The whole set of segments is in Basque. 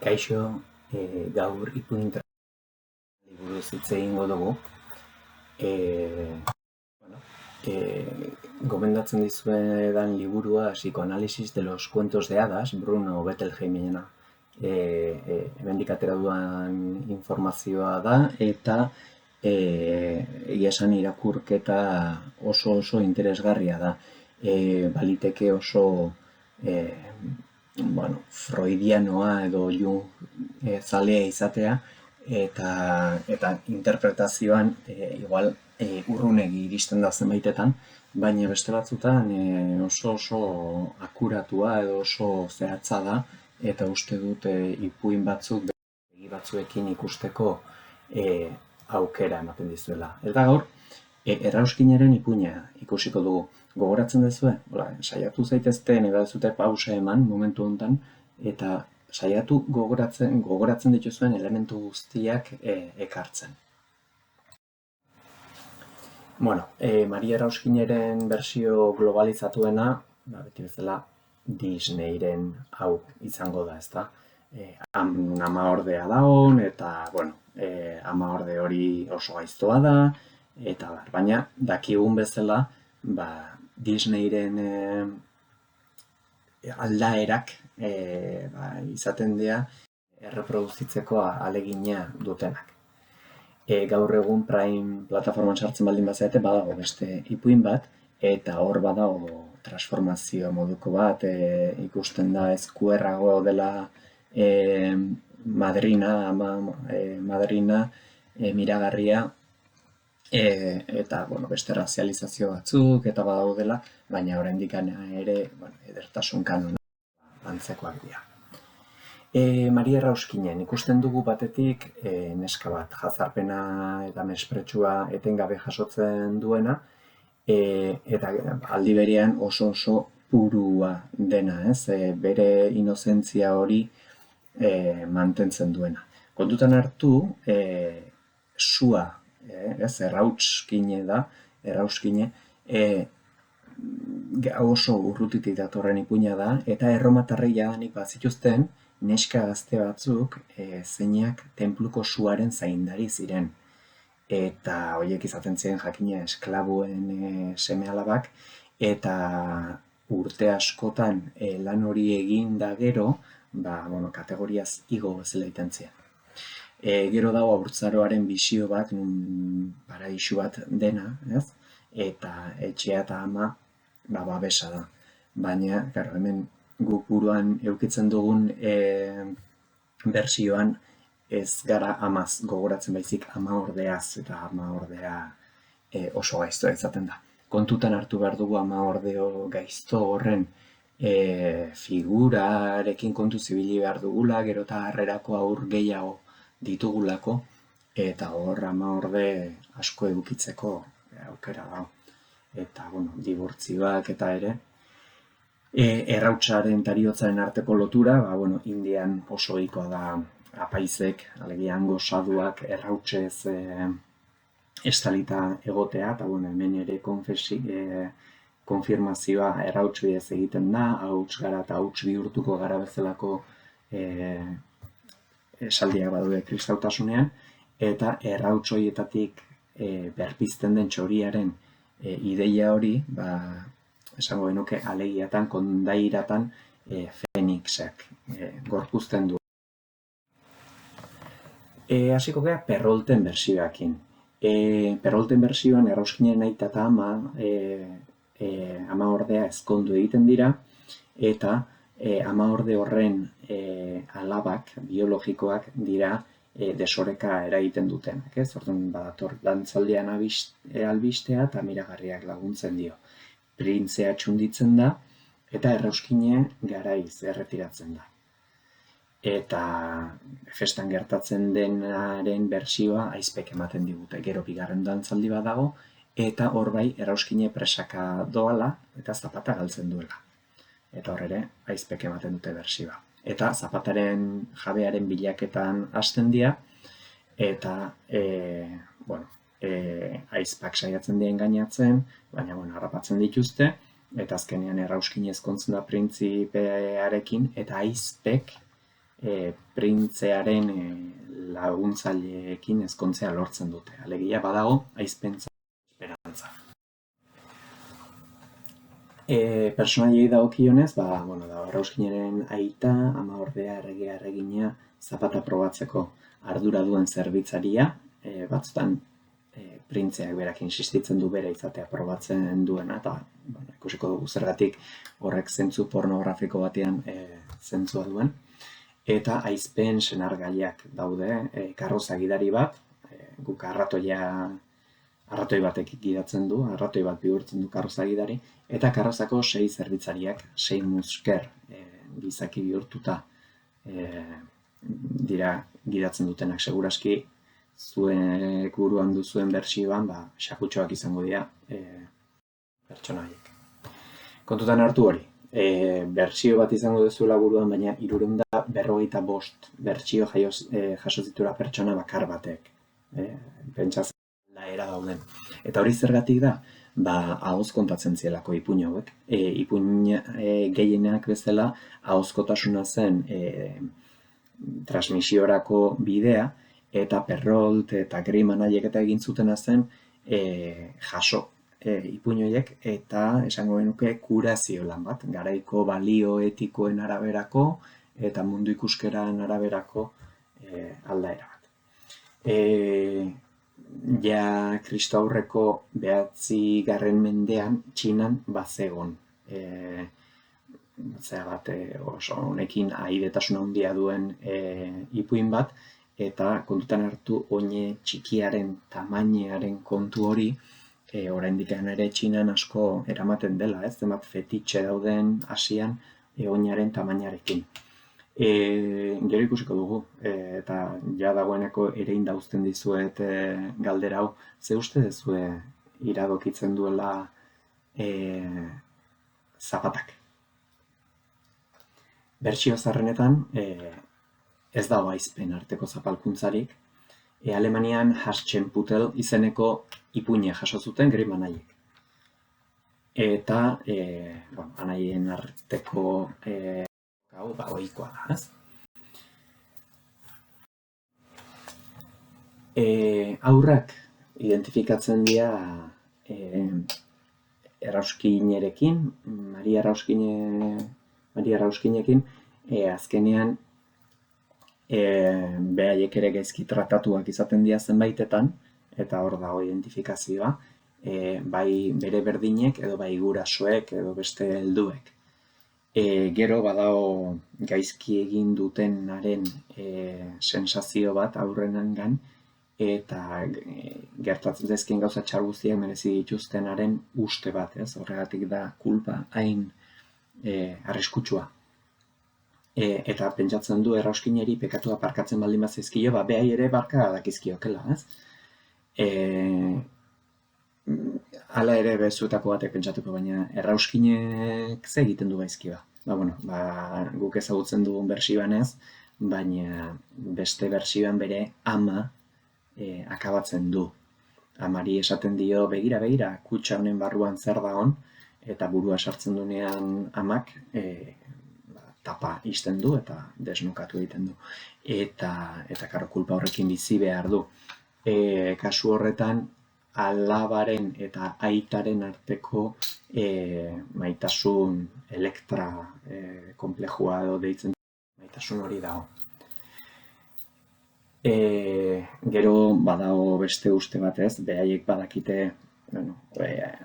Kaixo, gaur ipuin internazionalari buruz hitz egingo dugu. Gomendatzen dizuedan liburua Psicoanálisis de los cuentos de hadas, Bruno Bettelheimena. Hemendik atera dudan informazioa da, eta egia esan irakurketa oso interesgarria da. Baliteke oso freudianoa edo Jung zalea izatea, eta interpretazioan igual urrunegi iristen da zenbaitetan, baina beste batzutan oso akuratua edo oso zehatza da, eta uste dut ipuin batzuk begi batzuekin ikusteko aukera ematen dizuela. Eta gaur, errauskinaren ipuina ikusiko dugu. Gogoratzen duzue? Saiatu zaitezte, nahi baduzue pausa eman momentu honetan, eta saiatu gogoratzen dituzuen elementu guztiak ekartzen. Maria Erauskinaren bersio globalizatuena, beti bezala, Disneyren hau izango da, ezta? Ama-ordea da hon, eta, ama-orde hori oso gaiztoa da, eta baina dakigun bezala, Disneyren aldaerak izaten dira erreproduzitzeko ahalegina dutenak. Gaur egun Prime plataforman sartzen baldin bazarete, badago beste ipuin bat, eta hor badago transformazio moduko bat, ikusten da eskuerrago dela madrina miragarria, eta beste razializazio batzuk eta badaudela, baina oraindik ere edertasun kanona antzekoak dira. Maria Errauskinen ikusten dugu batetik neska bat jazarpena eta mespretxua etengabe jasotzen duena, eta aldi berean oso purua dena, bere inozentzia hori mantentzen duena. Kontutan hartu, sua, Errauskine oso urrutitik datorren ipuina da, eta erromatarrei jadanik bazituzten neska gazte batzuk zeinak tenpluko suaren zaindari ziren. Eta horiek izaten ziren jakina esklabuen seme-alabak, eta urte askotan lan hori egin da gero, kategoriaz igo bezala egiten ziren. Gero dago haurtzaroaren bisio bat, paradisu bat dena, eta etxea eta ama babesa da. Baina, hemen guk buruan edukitzen dugun bersioan ez gara amaz gogoratzen baizik ama-ordeaz, eta ama-ordea oso gaiztoa izaten da. Kontutan hartu behar dugu ama-ordeo gaizto horren figurarekin kontu zibili behar dugula, gero eta harrerako haur gehiago ditugulako, eta hor ama-orde asko edukitzeko aukera da. Eta, dibortzioak eta ere. Errautsaren eta heriotzaren arteko lotura, Indian oso ohikoa da apaizek, alegia hango saduak errautsez estalita egotea, eta hemen ere konfirmazioa errauts bidez egiten da, hauts gara eta hauts bihurtuko gara bezalako esaldiak badaude kristautasunean, eta errauts horietatik berpizten den txoriaren ideia hori, esango genuke alegiatan, kondairatan Fenixek gorpuzten du. Hasiko gara Perrolten bersioakin. Perrolten bersioan Errauskinen aita eta ama-ordea ezkondu egiten dira, eta ama-orde horren alabak, biologikoak dira desoreka eragiten dutenak. Orduan badator dantzaldean albistea eta miragarriak laguntzen dio. Printzea txunditzen da, eta Errauskine garaiz erretiratzen da. Eta festan gertatzen denaren bersioa aizpek ematen digute. Gero bigarren dantzaldi bat dago, eta hor bai Errauskine presaka doala eta zapata galtzen duela. Eta hor ere aizpek ematen dute bersioa. Eta zapataren jabearen bilaketan hasten dira, eta aizpak saiatzen dien gainatzen, baina harrapatzen dituzte, eta azkenean Errauskine ezkontzen da printzipearekin, eta aizpek printzearen laguntzaileekin ezkontzea lortzen dute. Alegia badago aizpentza esperantza. Personaiei dagokionez, da Erauskinaren aita, amaordea, erregea, erregina, zapata probatzeko ardura duen zerbitzaria, batzutan printzeak berak insistitzen du bere izatea probatzen duena, eta ikusiko dugu zergatik horrek zentzu pornografiko batean zentzua duen. Eta aizpen senargaiak daude, karroza gidari bat, guk arratoi batek gidatzen du, arratoi bat bihurtzen du karroza gidari, eta karrozako 6 zerbitzariak, 6 musker gizaki bihurtuta dira gidatzen dutenak. Seguraski zuek buruan duzuen bertsioan xakutxoak izango dira pertsona horiek. Kontutan hartu hori, bertsio bat izango duzuela buruan, baina 355 bertsio jaso zituela pertsona bakar batek. Pentsatzen era dauden. Eta hori zergatik da? Ahoz kontatzen zielako ipuin hauek. Ipuin gehienak bezala ahozkotasuna zen transmisiorako bidea, eta Perrault eta Greiman eta egin zutena zen jaso ipuin horiek, eta esango genuke kurazio lan bat, garaiko balio etikoen araberako eta mundu ikuskeran araberako aldaera bat. Kristo aurreko 9. mendean Txinan bazegon. Oso honekin ahidetasuna handia duen ipuin bat, eta kontutan hartu oine txikiaren tamainearen kontu hori, oraindik ere Txinan asko eramaten dela, zenbat fetitxe dauden Asian oinaren tamainarekin. Gero ikusiko dugu, eta ja dagoeneko ere indauzten dizuet galdera hau, ze uste dezue iradokitzen duela zapatak? Bertsio zaharrenetan ez dago aizpen arteko zapalkuntzarik, Alemanian Haschenputtel izeneko ipuine jaso zuten Greiman anaiek. Eta anaien arteko ohikoa da, ez? Haurrak identifikatzen dira Errauskinerekin, Maria Errauskinekin, azkenean beraiek ere gaizki tratatuak izaten dira zenbaitetan, eta hor dago identifikazioa, bai bere berdinek edo bai gurasoek edo beste helduek. Gero badago gaizki egin dutenaren sensazio bat aurrenengan, eta gertatzen zaizkien gauza txar guztiak merezi dituztenaren uste bat, ez? Horregatik da kulpa hain arriskutsua. Eta pentsatzen du Errauskineri pekatua parkatzen baldin bazaizkio, behai ere barka dakizkiokela, ez? Hala ere bezuetako batek pentsatuko, baina Errauskinek ze egiten du gaizkioa. Guk ezagutzen dugun bertsioan ez, baina beste bertsioan bere ama akabatzen du. Amari esaten dio, begira, kutxa honen barruan zer dagon, eta burua sartzen duenean amak tapa ixten du eta desnukatu egiten du. Eta karo kulpa horrekin bizi behar du. Kasu horretan, alabaren eta aitaren arteko maitasun elektra komplejua edo deitzen maitasun hori dago. Gero badago beste uste bat, ez? Beraiek badakite,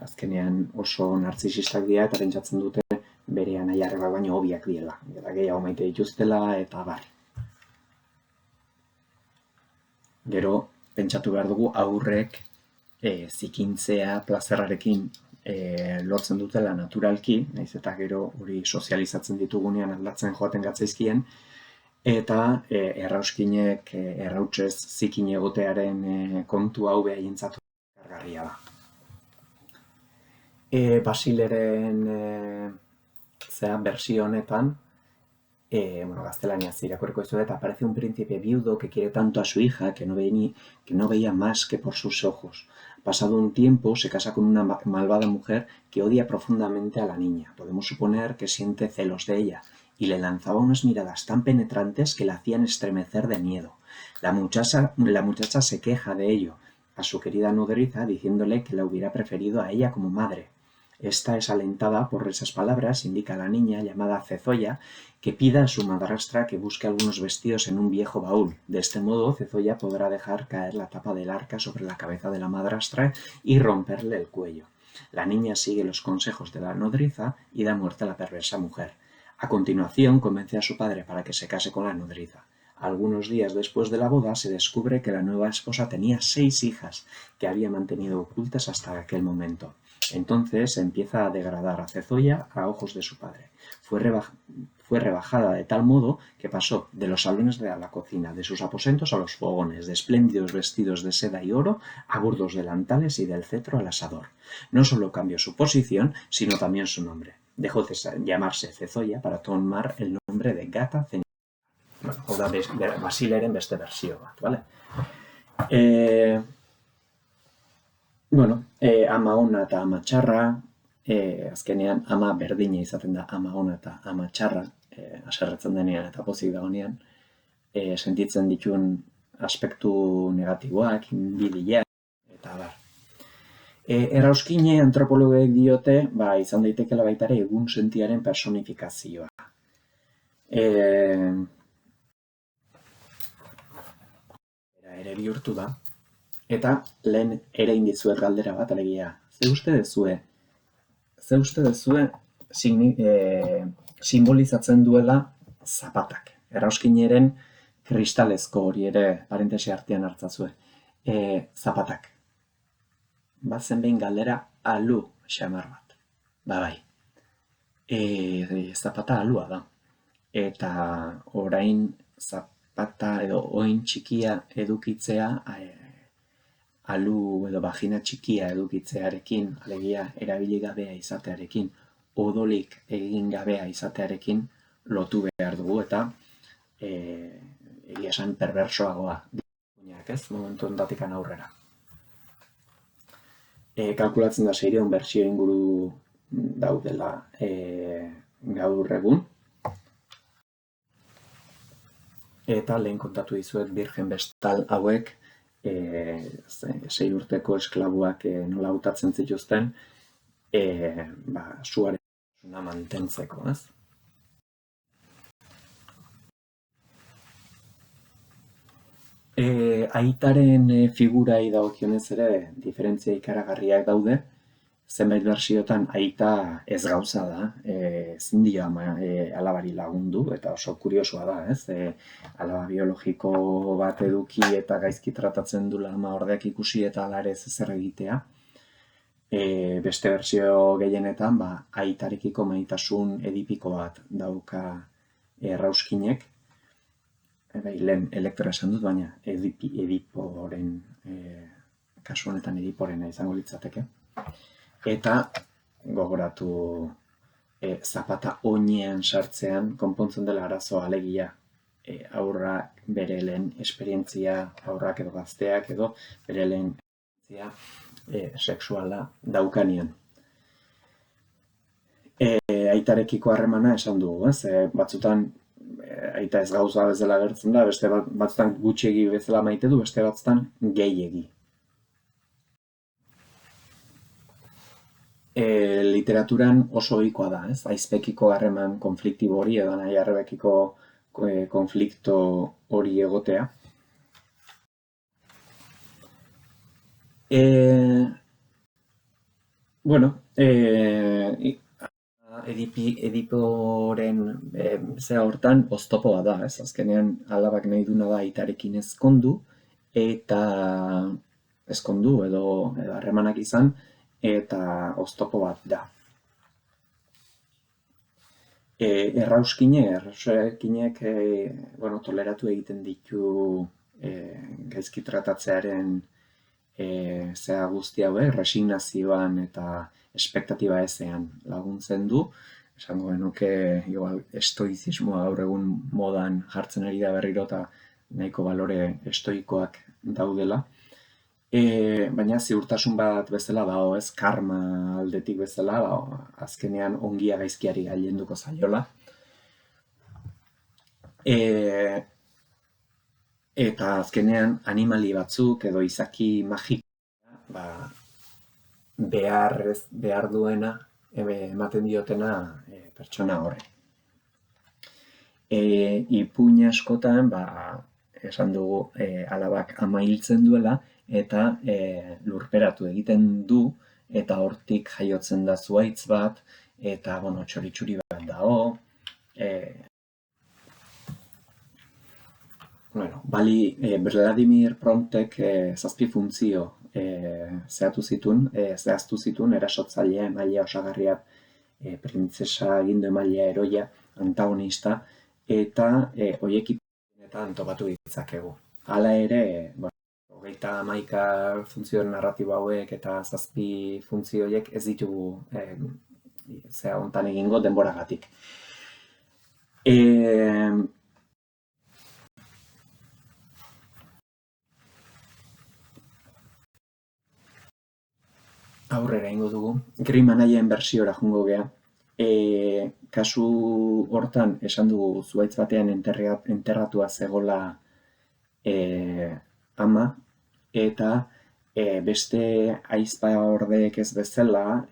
azkenean oso narzisistak dira eta pentsatzen dute bere anai-arrebak baino hobiak diela. Gehiago maite dituztela eta bar. Gero pentsatu behar dugu aurrek zikintzea plazerrarekin lortzen dutela naturalki, nahiz eta gero hori sozializatzen ditugunean aldatzen joaten gatzaizkien, eta Errauskinek errautsez zikin egotearen kontu hau behaientzat kargarria da. Basileren bersio honetan, gaztelaniaz irakurriko dizuet, aparece un príncipe viudo que quiere tanto a su hija que no veía más que por sus ojos. Pasado un tiempo, se casa con una malvada mujer que odia profundamente a la niña. Podemos suponer que siente celos de ella y le lanzaba unas miradas tan penetrantes que la hacían estremecer de miedo. La muchacha se queja de ello a su querida nodriza diciéndole que la hubiera preferido a ella como madre. Esta es alentada por esas palabras, indica a la niña llamada Cezoya que pida a su madrastra que busque algunos vestidos en un viejo baúl. De este modo, Cezoya podrá dejar caer la tapa del arca sobre la cabeza de la madrastra y romperle el cuello. La niña sigue los consejos de la nodriza y da muerte a la perversa mujer. A continuación, convence a su padre para que se case con la nodriza. Algunos días después de la boda, se descubre que la nueva esposa tenía 6 hijas que había mantenido ocultas hasta aquel momento. Entonces empieza a degradar a Cezoya a ojos de su padre. Fue rebajada de tal modo que pasó de los salones a la cocina, de sus aposentos a los fogones, de espléndidos vestidos de seda y oro a burdos delantales y del cetro al asador. No solo cambió su posición, sino también su nombre. Dejó de llamarse Cezoya para tomar el nombre de Gata Zenitza. Bueno, hau da Basileren beste bersio bat, vale? Ama ona eta ama txarra, azkenean ama berdina izaten da ama ona eta ama txarra, haserretzen denean eta pozik dagoenean, sentitzen dituen aspektu negatiboak, inbidia eta abar. Errauskine antropologoek diote, izan daitekeela baita ere egun sentiaren personifikazioa. Ere bihurtu da, eta lehen ere indizuet galdera bat, alegia, ze uste dezue simbolizatzen duela zapatak. Errauskineren kristalezko hori ere parentesi artean hartzazue. Zapatak. Bazen behin galdera alu xamar bat. Bai. Zapata alua da. Eta orain zapata edo oin txikia edukitzea alu edo vagina txikia edukitzearekin, alegia erabili gabea izatearekin, odolik egin gabea izatearekin lotu behar dugu eta egia esan perversoagoa ditugunak, ez? Momentu ondatikan aurrera. Kalkulatzen da 600 bertsio inguru daudela gaur egun. Eta lehen kontatu dizuet Virgen Bestal hauek 6 urteko esklabuak nola hautatzen zituzten suaren mantentzeko, ez? Aitaren figurai dagokionez ere diferentzia ikaragarriak daude. Zenbait bertsiotan aita ez gauza da, ezin dio alabari lagundu, eta oso kuriosoa da, ez? Alaba biologiko bat eduki eta gaizki tratatzen du ama ordeak ikusi eta ala ere ez ezer egitea. Beste bertsio gehienetan, aitarekiko maitasun edipiko bat dauka Errauskinek. Lehen Elektra esan dut, baina Ediporen, kasu honetan Ediporena izango litzateke. Eta gogoratu zapata oinean sartzean konpontzen dela arazoa, alegia aurrak bere lehen esperientzia, aurrak edo gazteak edo bere lehen esperientzia sexuala daukanean. Aitarekiko harremana esan dugu, ez? Batzutan aita ez gauza bezala gertzen da, beste batzutan gutxiegi bezala maite du, beste batzutan gehiegi. Literaturan oso ohikoa da, ez? Aizpekiko harreman konfliktibo hori edo nahi arrebekiko konflikto hori egotea. Ediporen zea hortan oztopoa da, ez? Azkenean alabak nahi duna da aitarekin ezkondu edo harremanak izan, eta oztopo bat da. Errauskinek toleratu egiten ditu gaizki tratatzearen zea guzti hauek, resignazioan eta espektatiba ezean laguntzen du. Esango genuke estoizismoa gaur egun modan jartzen ari da berriro eta nahiko balore estoikoak daudela. Baina ziurtasun bat bezala dago, ez, karma aldetik bezala, azkenean ongia gaizkiari gailenduko zaiola. E, eta azkenean animali batzuk edo izaki magikoa behar duena ematen diotena pertsona horre. Ipuin askotan, esan dugu alabak ama hiltzen duela eta lurperatu egiten du eta hortik jaiotzen da zuhaitz bat eta txori-txuri bat dago. Vladimir Promptek 7 funtzio zehaztu zituen erasotzailea, emailea osagarria, printzesa agindu emailea, heroia, antagonista, eta horiekin topatu ditzakegu. Hala ere, 31 funtzio narratibo hauek eta 7 funtzio horiek ez ditugu hontan egingo denboragatik. Aurrera ingo dugu, Grimm anaien bertsiora jungo gea. Kasu hortan, esan dugu zuhaitz batean enterratua zegola ama, eta beste ahizpa ordeek ez bezala,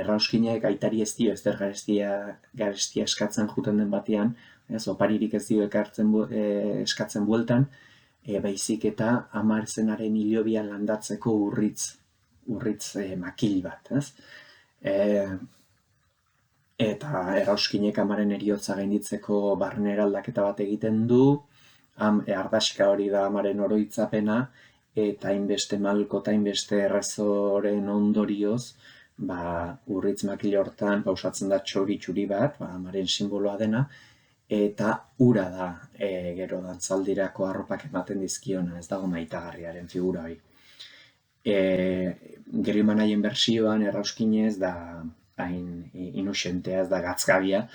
errauskinek aitari ez dio ezter garestia eskatzen juten den batean, oparirik ez dio eskatzen bueltan, baizik eta amar zenaren hilobian landatzeko urritz makil bat, ez? Eta errauskinek amaren heriotza gainditzeko barne aldaketa bat egiten du, ardaska hori da amaren oroitzapena, eta hainbeste malko eta hainbeste errezoren ondorioz, urritz makil hortan pausatzen da txori-txuri bat, amaren simboloa dena, eta ura da gero dantzaldirako arropak ematen dizkiona, ez dago maitagarriaren figura hori. Grimm anaien bertsioan errauskinez da hain inusentea, ez da gatzgabia,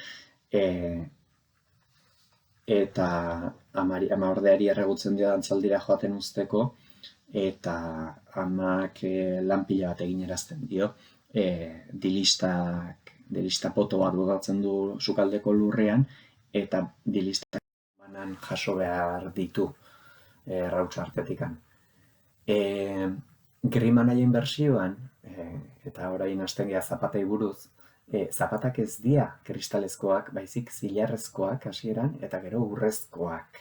eta ama ordeari erregutzen dio dantzaldira joaten uzteko, eta amak lan pila bat egin dio, dilista poto bat botatzen du sukaldeko lurrean, eta dilistak banan jaso behar ditu errautsa artetikan. Grimm anaien bertsioan, eta orain hasten gea zapatei buruz, zapatak ez dira kristalezkoak, baizik zilarrezkoak hasieran eta gero urrezkoak.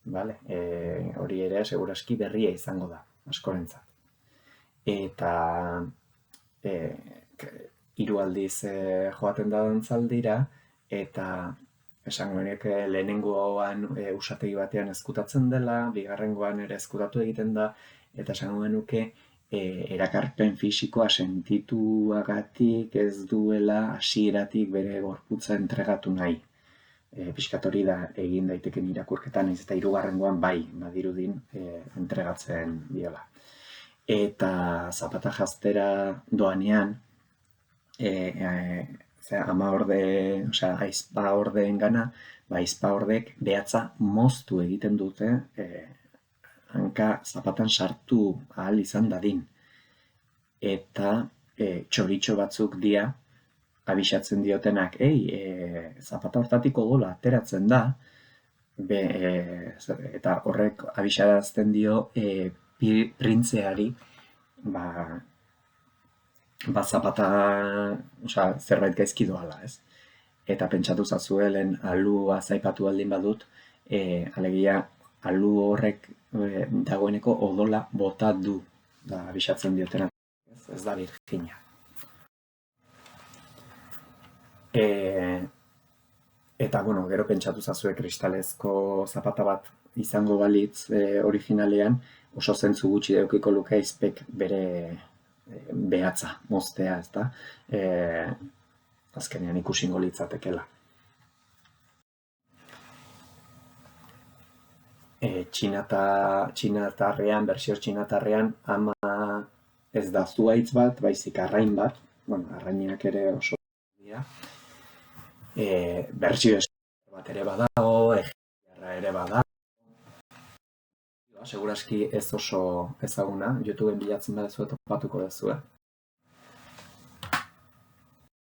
Hori ere, seguraski berria izango da, askorentzat. Eta 3 aldiz joaten da dantzaldira, eta esango nuke lehenengoan usategi batean ezkutatzen dela, bigarrengoan ere ezkutatu egiten da, eta esango nuke erakarpen fisikoa sentituagatik ez duela hasieratik bere gorputza entregatu nahi. Pixkat hori da egin daiteken irakurketan, ez eta 3. bai, badirudin entregatzen diola. Eta zapata jaztera doanean, aizpa ordeen gana, aizpa ordeek behatza moztu egiten dute hanka zapatan sartu ahal izan dadin. Eta txoritxo batzuk dira abisatzen diotenak, zapata hortatik odola ateratzen da, eta horrek abisarazten dio printzeari zapata zerbait gaizki doala, ez? Eta pentsatu zazuelen alua zaipatu baldin badut, alegia alu horrek dagoeneko odola bota du, da abisatzen diotena, ez da Virginia. Eta, gero pentsatu zazue kristalezko zapata bat izango balitz originalean, oso zentzu gutxi daukiko luke aizpek bere behatza moztea, ez da? Azkenean ikusingo litzatekela. Bersio txinatarrean, ama ez da zuhaitz bat, baizik arrain bat, arrainak ere oso dira. Bersio bat ere badago, egitearra ere badago. Seguraski ez oso ezaguna, YouTubeen bilatzen badezu eta topatuko duzue.